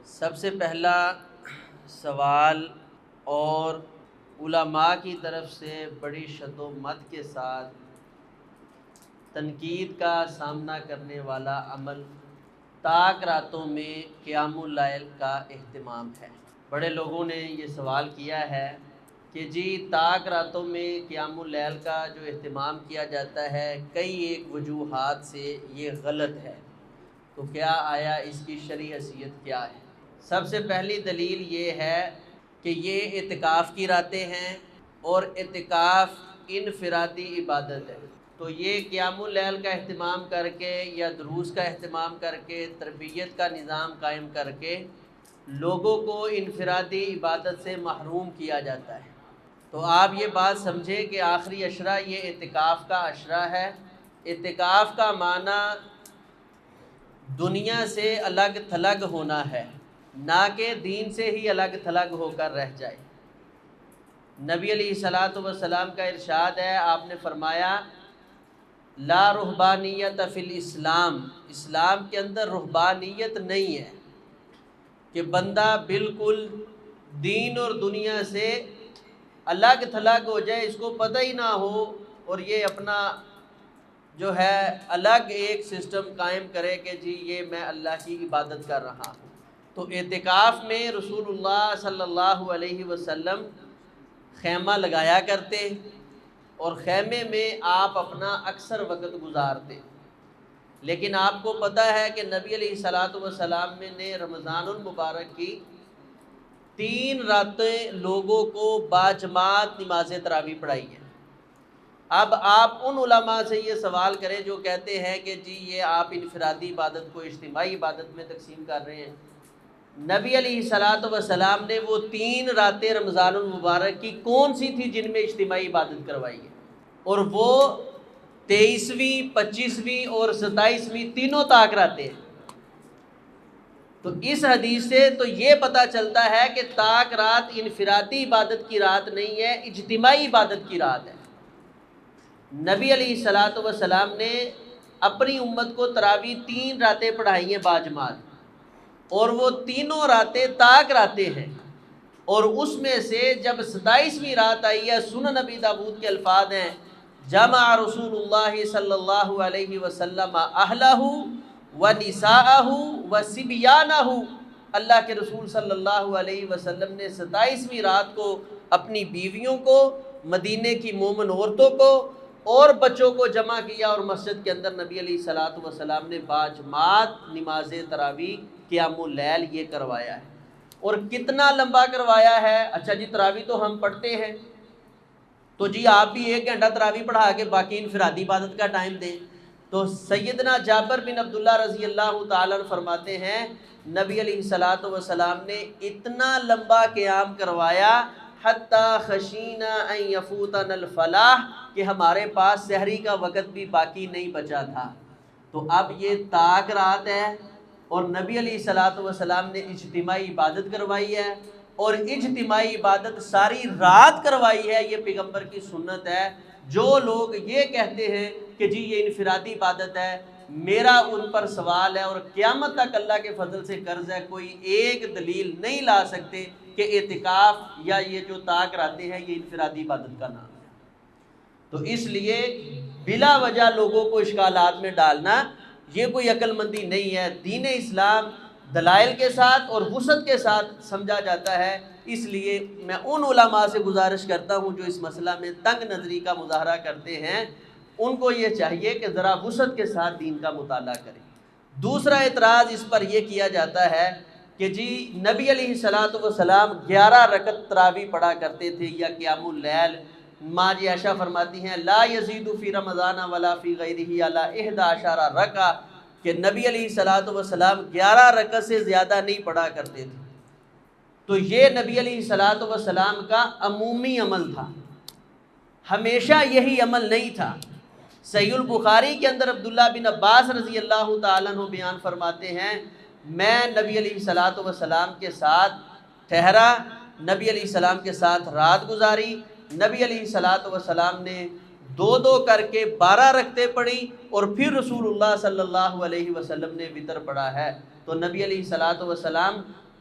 سب سے پہلا سوال اور علماء کی طرف سے بڑی شد و مت کے ساتھ تنقید کا سامنا کرنے والا عمل طاق راتوں میں قیام اللیل کا اہتمام ہے۔ بڑے لوگوں نے یہ سوال کیا ہے کہ جی طاق راتوں میں قیام اللیل کا جو اہتمام کیا جاتا ہے کئی ایک وجوہات سے یہ غلط ہے، تو کیا آیا اس کی شرعی حیثیت کیا ہے؟ سب سے پہلی دلیل یہ ہے کہ یہ اعتکاف کی راتیں ہیں اور اعتکاف انفرادی عبادت ہے، تو یہ قیام اللیل کا اہتمام کر کے یا دروس کا اہتمام کر کے تربیت کا نظام قائم کر کے لوگوں کو انفرادی عبادت سے محروم کیا جاتا ہے۔ تو آپ یہ بات سمجھیں کہ آخری عشرہ یہ اعتکاف کا عشرہ ہے۔ اعتکاف کا معنی دنیا سے الگ تھلگ ہونا ہے، نہ کہ دین سے ہی الگ تھلگ ہو کر رہ جائے۔ نبی علیہ الصلوۃ والسلام کا ارشاد ہے، آپ نے فرمایا لا رہبانیت فی الاسلام، اسلام کے اندر رہبانیت نہیں ہے کہ بندہ بالکل دین اور دنیا سے الگ تھلگ ہو جائے، اس کو پتہ ہی نہ ہو اور یہ اپنا جو ہے الگ ایک سسٹم قائم کرے کہ جی یہ میں اللہ کی عبادت کر رہا ہوں۔ تو اعتکاف میں رسول اللہ صلی اللہ علیہ وسلم خیمہ لگایا کرتے اور خیمے میں آپ اپنا اکثر وقت گزارتے، لیکن آپ کو پتہ ہے کہ نبی علیہ الصلوۃ والسلام نے رمضان المبارک کی 3 راتیں لوگوں کو باجماعت نماز تراویح پڑھائی ہے۔ اب آپ ان علماء سے یہ سوال کریں جو کہتے ہیں کہ جی یہ آپ انفرادی عبادت کو اجتماعی عبادت میں تقسیم کر رہے ہیں۔ نبی علیہ الصلوۃ والسلام نے وہ 3 راتیں رمضان المبارک کی کون سی تھی جن میں اجتماعی عبادت کروائی ہے؟ اور وہ 23ویں، 25ویں اور 27ویں تینوں طاق راتیں ہیں۔ تو اس حدیث سے تو یہ پتہ چلتا ہے کہ طاق رات انفرادی عبادت کی رات نہیں ہے، اجتماعی عبادت کی رات ہے۔ نبی علیہ الصلوۃ والسلام نے اپنی امت کو تراویح 3 راتیں پڑھائی ہیں باجماعت، اور وہ تینوں راتیں طاق راتیں ہیں، اور اس میں سے جب 27ویں رات آئی ہے، سنن نبی داؤد کے الفاظ ہیں جمع رسول اللہ صلی اللہ علیہ وسلم اہلہ ونساءہ وصبیانہ، اللہ کے رسول صلی اللہ علیہ وسلم نے 27ویں رات کو اپنی بیویوں کو، مدینے کی مومن عورتوں کو اور بچوں کو جمع کیا، اور مسجد کے اندر نبی علیہ الصلوۃ والسلام نے باجماعت نماز تراویح قیام اللیل یہ کروایا ہے۔ اور کتنا لمبا کروایا ہے؟ اچھا جی تراویح تو ہم پڑھتے ہیں، تو جی آپ بھی 1 گھنٹہ تراویح پڑھا کے باقی انفرادی عبادت کا ٹائم دیں۔ تو سیدنا جابر بن عبداللہ رضی اللہ تعالیٰ عنہ فرماتے ہیں نبی علیہ الصلوۃ والسلام نے اتنا لمبا قیام کروایا حتیٰ خشینا ان یفوتنا الفلاح، کہ ہمارے پاس سحری کا وقت بھی باقی نہیں بچا تھا۔ تو اب یہ طاق رات ہے اور نبی علیہ الصلوۃ والسلام نے اجتماعی عبادت کروائی ہے، اور اجتماعی عبادت ساری رات کروائی ہے، یہ پیغمبر کی سنت ہے۔ جو لوگ یہ کہتے ہیں کہ جی یہ انفرادی عبادت ہے، میرا ان پر سوال ہے اور قیامت تک اللہ کے فضل سے قرض ہے، کوئی ایک دلیل نہیں لا سکتے کہ اعتکاف یا یہ جو طاق راتیں ہیں یہ انفرادی عبادت کا نام ہے۔ تو اس لیے بلا وجہ لوگوں کو اشکالات میں ڈالنا یہ کوئی عقل مندی نہیں ہے۔ دین اسلام دلائل کے ساتھ اور وسعت کے ساتھ سمجھا جاتا ہے، اس لیے میں ان علماء سے گزارش کرتا ہوں جو اس مسئلہ میں تنگ نظری کا مظاہرہ کرتے ہیں، ان کو یہ چاہیے کہ ذرا وسعت کے ساتھ دین کا مطالعہ کریں۔ دوسرا اعتراض اس پر یہ کیا جاتا ہے کہ جی نبی علیہ الصلوۃ والسلام 11 رکعت تراویح پڑھا کرتے تھے یا قیام اللیل۔ ماں جی عائشہ فرماتی ہیں لا یزید فی رمضان ولا فی غیرہ علی 11 رکعہ، کہ نبی علیہ الصلوۃ والسلام 11 رکعت سے زیادہ نہیں پڑھا کرتے تھے۔ تو یہ نبی علیہ الصلوۃ والسلام کا عمومی عمل تھا، ہمیشہ یہی عمل نہیں تھا۔ صحیح البخاری کے اندر عبداللہ بن عباس رضی اللہ تعالیٰ عنہ بیان فرماتے ہیں میں نبی علیہ الصلوۃ والسلام کے ساتھ ٹھہرا، نبی علیہ السلام کے ساتھ رات گزاری، نبی علیہ الصلوۃ والسلام نے 2 کر کے 12 رکعتیں پڑھی، اور پھر رسول اللہ صلی اللہ علیہ وسلم نے وتر پڑھا ہے۔ تو نبی علیہ الصلوۃ والسلام